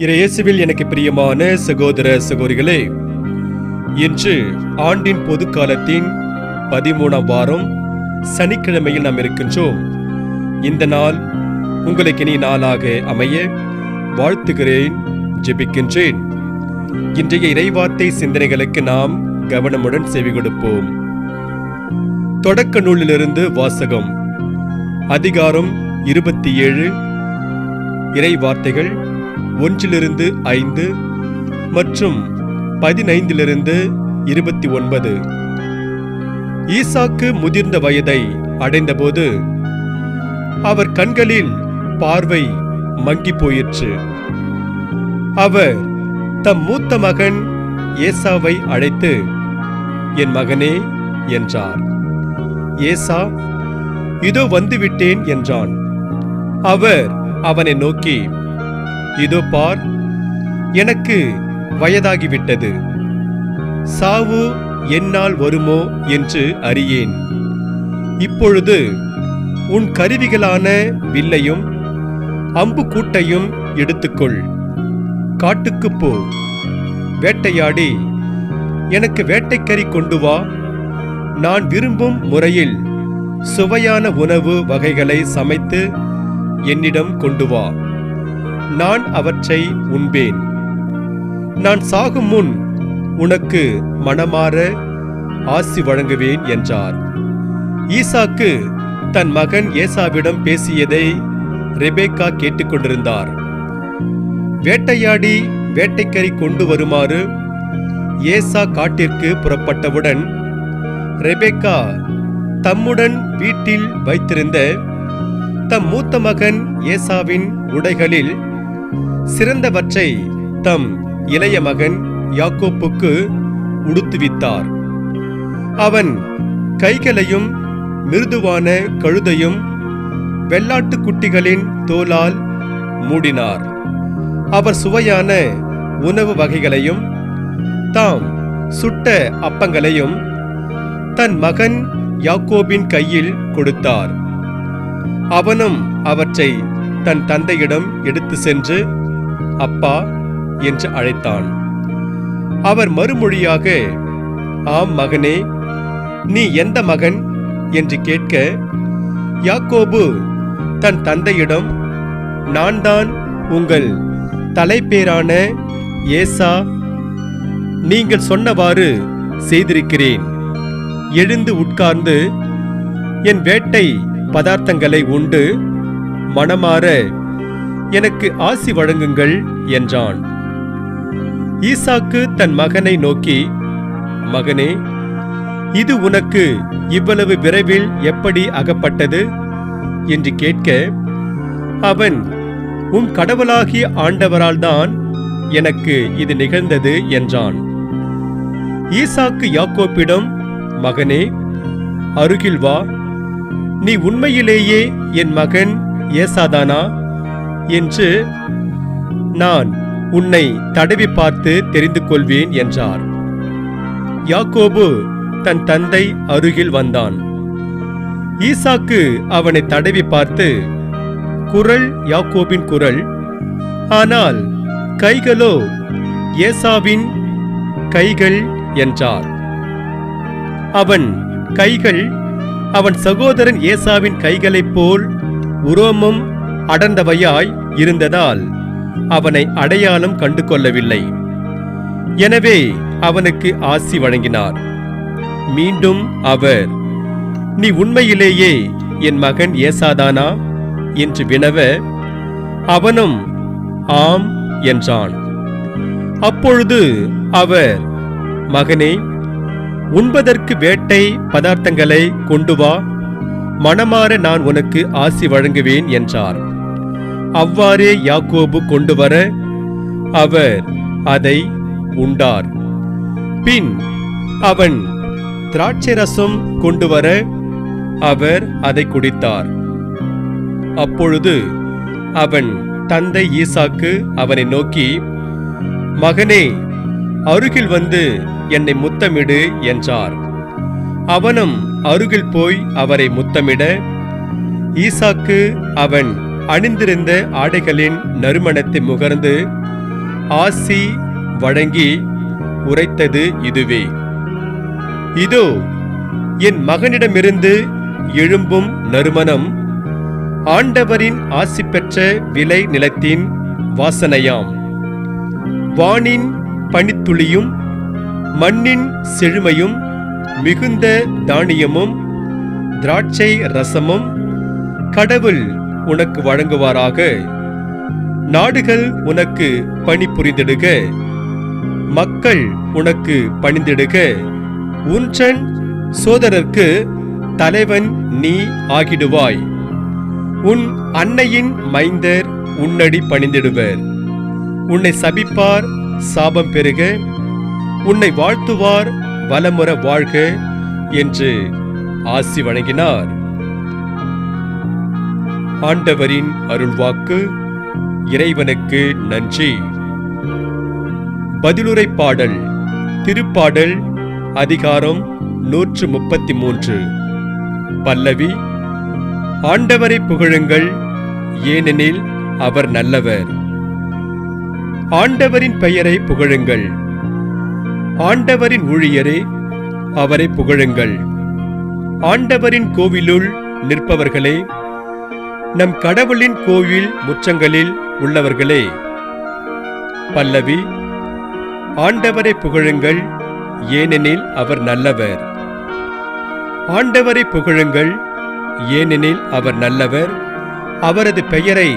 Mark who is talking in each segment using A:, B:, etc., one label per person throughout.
A: இயேசுவில் எனக்கு பிரியமான சகோதர சகோதரிகளே, இன்று ஆண்டின் பொது காலத்தின் 13ஆம் வாரம் சனிக்கிழமையில் நாம் இருக்கின்றோம். இந்த நாள் உங்களுக்கு இனி நாளாக அமைய வாழ்த்துகிறேன், ஜெபிக்கின்றேன். இன்றைய இறைவார்த்தை சிந்தனைகளுக்கு நாம் கவனமுடன் செவி கொடுப்போம். தொடக்க நூலிலிருந்து வாசகம். அதிகாரம் 27, இறைவார்த்தைகள் 1-5 மற்றும் 15-29. ஈசாக்கு முதிர்ந்த வயதை அடைந்தபோது அவர் கண்களில் பார்வை மங்கி போயிற்று. அவர் தம் மூத்த மகன் ஏசாவை அழைத்து, என் மகனே என்றார். ஏசா, இதோ வந்துவிட்டேன் என்றான். அவர் அவனை நோக்கி, இதோ பார், எனக்கு வயதாகிவிட்டது, சாவு என்னால் வருமோ என்று அறியேன். இப்பொழுது உன் கருவிகளான வில்லையும் அம்பு கூட்டையும் எடுத்துக்கொள், காட்டுக்குப் போ, வேட்டையாடி எனக்கு வேட்டைக்கறி கொண்டு வா. நான் விரும்பும் முறையில் சுவையான உணவு வகைகளை சமைத்து என்னிடம் கொண்டு வா. நான் அவற்றை உண்பேன். நான் சாகும் முன் உனக்கு மனமாற ஆசி வழங்குவேன் என்றார். ஈசாக்கு தன் மகன் ஏசாவிடம் பேசியதை ரெபேக்கா கேட்டுக்கொண்டிருந்தார். வேட்டையாடி வேட்டைக்கறி கொண்டு வருமாறு ஏசா காட்டிற்கு புறப்பட்டவுடன் ரெபேக்கா தம்முடன் வீட்டில் வைத்திருந்த தம் மூத்த மகன் ஏசாவின் உடைகளில் சிறந்தவற்றை தம் இளைய மகன் யாக்கோப்புக்கு உடுத்துவித்தார். அவன் கைகளையும் மிருதுவான கழுதையும் வெள்ளாட்டு குட்டிகளின் தோலால் மூடினார். அவர் சுவையான உணவு வகைகளையும் தாம் சுட்ட அப்பங்களையும் தன் மகன் யாக்கோபின் கையில் கொடுத்தார். அவனும் அவற்றை தன் தந்தையிடம் எடுத்து சென்று, அப்பா என்று அழைத்தான். அவர் மறுமொழியாக, ஆம் மகனே, நீ எந்த மகன் என்று கேட்க, யாக்கோபு தன் தந்தையிடம், நான் தான் உங்கள் தலைப்பேரான ஏசா, நீங்கள் சொன்னவாறு செய்திருக்கிறேன். எழுந்து உட்கார்ந்து என் வேட்டை பதார்த்தங்களை உண்டு மனமாற எனக்கு ஆசி வழங்குங்கள் என்றான். ஈசாக்கு தன் மகனை நோக்கி, மகனே, இது உனக்கு இவ்வளவு விரைவில் எப்படி அகப்பட்டது என்று கேட்க, அவன், உம் கடவுளாகிய ஆண்டவரால் தான் எனக்கு இது நிகழ்ந்தது என்றான். ஈசாக்கு யாக்கோப்பிடம், மகனே, அருகில் வா, நீ உண்மையிலேயே என் மகன் ஏசாதானா என்று நான் உன்னை தடவி பார்த்து தெரிந்து கொள்வேன் என்றார். யாக்கோபு தன் தந்தை அருகில் வந்தான். ஈசாக்கு அவனை தடவி பார்த்து, குரல் யாக்கோபின் குரல், ஆனால் கைகளோ ஏசாவின் கைகள் என்றார். அவன் கைகள் அவன் சகோதரன் ஏசாவின் கைகளைப் போல் உரோமம் அடர்ந்தவையாய் இருந்ததால் அவனை அடையாளம் கண்டு கொள்ளவில்லை. எனவே அவனுக்கு ஆசி வழங்கினார். மீண்டும் அவர், நீ உண்மையிலேயே என் மகன் ஏசாதானா என்று வினவ, அவனும் ஆம் என்றான். அப்பொழுது அவர், மகனே, உண்பதற்கு வேட்டை பதார்த்தங்களை கொண்டு வா, மனமாற நான் உனக்கு ஆசி வழங்குவேன் என்றார். அவ்வாறே யாக்கோபு கொண்டு வர அவர் அதை உண்டார். பின் அவன் திராட்சை ரசம் கொண்டு வர அவர் அதை குடித்தார். அப்பொழுது அவன் தந்தை ஈசாக்கு அவனை நோக்கி, மகனே, அருகில் வந்து என்னை முத்தமிடு என்றார். அவனும் அருகில் போய் அவரை முத்தமிட, ஈசாக்கு அவன் அணிந்திருந்த ஆடைகளின் நறுமணத்தை முகர்ந்து ஆசி வழங்கி உரைத்தது இதுவே: இதோ என் மகனிடமிருந்து எழும்பும் நறுமணம் ஆண்டவரின் ஆசி பெற்ற விளை நிலத்தின் வாசனையாம். வானின் பனித்துளியும் மண்ணின் செழுமையும் மிகுந்த தானியமும் திராட்சை ரசமும் கடவுள் உனக்கு வழங்குவாராக. நாடுகள் உனக்கு பணிபுரிந்திடுக, மக்கள் உனக்கு பணிந்திடுக. உன்றன் சோதரர்க்கு தலைவன் நீ ஆகிடுவாய். உன் அன்னையின் மைந்தர் உன்னடி பணிந்திடுவர். உன்னை சபிப்பார் சாபம் பெறுக, உன்னை வாழ்த்துவார் வலமுற வாழ்க என்று ஆசி வழங்கினார். ஆண்டவரின் அருள்வாக்கு. இறைவனுக்கு நன்றி. பதிலுரை பாடல். திருப்பாடல் அதிகாரம் 133. பல்லவி. ஆண்டவரை புகழுங்கள், ஏனெனில் அவர் நல்லவர். ஆண்டவரின் பெயரை புகழுங்கள். ஆண்டவரின் ஊழியரே, அவரை புகழுங்கள். ஆண்டவரின் கோவிலுள் நிற்பவர்களே, நம் கடவுளின் கோவில் முற்றங்களில் உள்ளவர்களே. பல்லவி. ஆண்டவரை புகழுங்கள், ஏனெனில் அவர் நல்லவர். ஆண்டவரை புகழுங்கள், ஏனெனில் அவர் நல்லவர். அவரது பெயரை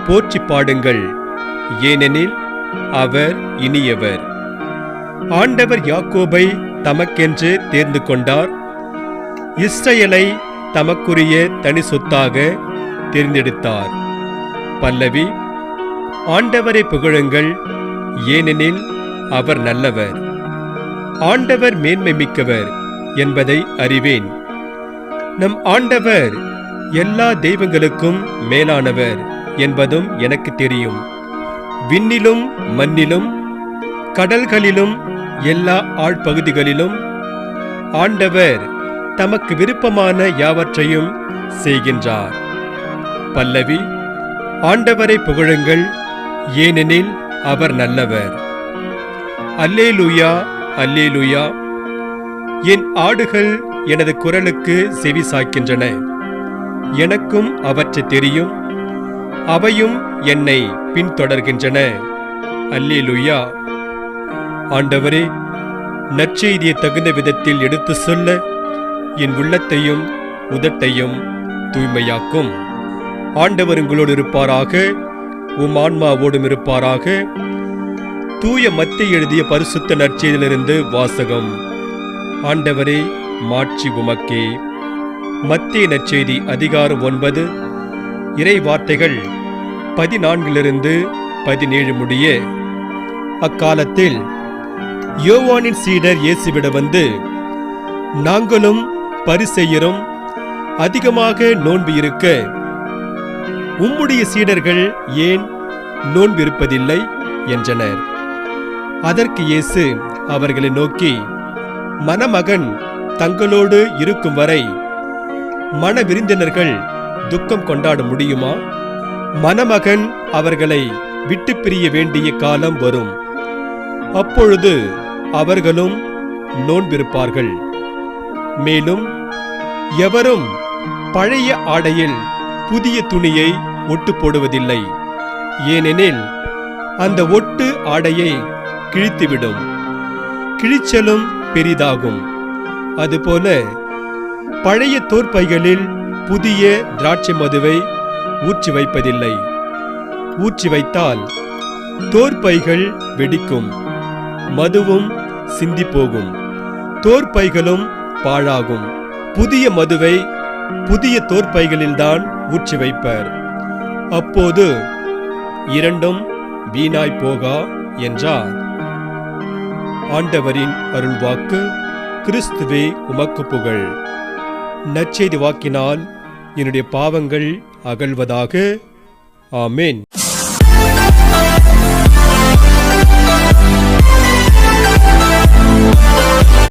A: போற்றி பாடுங்கள், ஏனெனில் அவர் இனியவர். ஆண்டவர் யாக்கோபை தமக்கென்று தேர்ந்து கொண்டார், இஸ்ரவேலை தமக்குரிய தனி சொத்தாக தேர்ந்தெடுத்தார். பல்லவி. ஆண்டவரை புகழுங்கள், ஏனெனில் அவர் நல்லவர். ஆண்டவர் மேன்மை மிக்கவர் என்பதை அறிவேன். நம் ஆண்டவர் எல்லா தெய்வங்களுக்கும் மேலானவர் என்பதும் எனக்கு தெரியும். விண்ணிலும் மண்ணிலும் கடல்களிலும் எல்லா ஆழ்பகுதிகளிலும் ஆண்டவர் தமக்கு விருப்பமான யாவற்றையும் செய்கின்றார். பல்லவி. ஆண்டவரை புகழுங்கள், ஏனெனில் அவர் நல்லவர். அல்லேலூயா, அல்லேலூயா. என் ஆடுகள் எனது குரலுக்கு செவி சாய்க்கின்றன. எனக்கும் அவற்றை தெரியும், அவையும் என்னை பின்தொடர்கின்றன. அல்லேலூயா. ஆண்டவரே, நற்செய்தியை தகுந்த விதத்தில் எடுத்து சொல்ல என் உள்ளத்தையும் உதட்டையும் தூய்மையாக்கும். ஆண்டவர் உங்களோடு இருப்பாராக, உம் ஆன்மாவோடும் இருப்பாராக. தூய மத்தேயு எழுதிய பரிசுத்த நற்செய்தியிலிருந்து வாசகம். ஆண்டவரே, மாட்சி உமக்கே. மத்தேயு நற்செய்தி அதிகாரம் 9 இறை வார்த்தைகள் 14 முடிய. அக்காலத்தில் யோவானின் சீடர் இயேசுவிட வந்து, நாங்களும் பரிசேயரும் அதிகமாக நோன்பு இருக்க உம்முடைய சீடர்கள் ஏன் நோன்பிருப்பதில்லை என்றனர். அதற்கு இயேசு அவர்களை நோக்கி, மணமகன் தங்களோடு இருக்கும் வரை மண விருந்தினர்கள் துக்கம் கொண்டாட முடியுமா? மணமகன் அவர்களை விட்டு பிரிய வேண்டிய காலம் வரும். அப்பொழுது அவர்களும் நோன்பிருப்பார்கள். மேலும் எவரும் பழைய ஆடையில் புதிய துணியை ஒட்டு போடுவதில்லை. ஏனெனில் அந்த ஒட்டு ஆடையை கிழித்துவிடும், கிழிச்சலும் பெரிதாகும். அதுபோல பழைய தோற்பைகளில் புதிய திராட்சை மதுவை ஊற்றி வைப்பதில்லை. ஊற்றி வைத்தால் தோற்பைகள் வெடிக்கும், மதுவும் சிந்தி போகும், தோற்பைகளும் பாழாகும். புதிய மதுவை புதிய தோற்பைகளில்தான் ஊற்றி வைப்பர். அப்போது இரண்டும் வீணாய் போகா என்றார். ஆண்டவரின் அருள்வாக்கு. கிறிஸ்துவே உமக்கு புகழ். நற்செய்தி வாக்கினால் என்னுடைய பாவங்கள் அகல்வதாக. ஆமென்.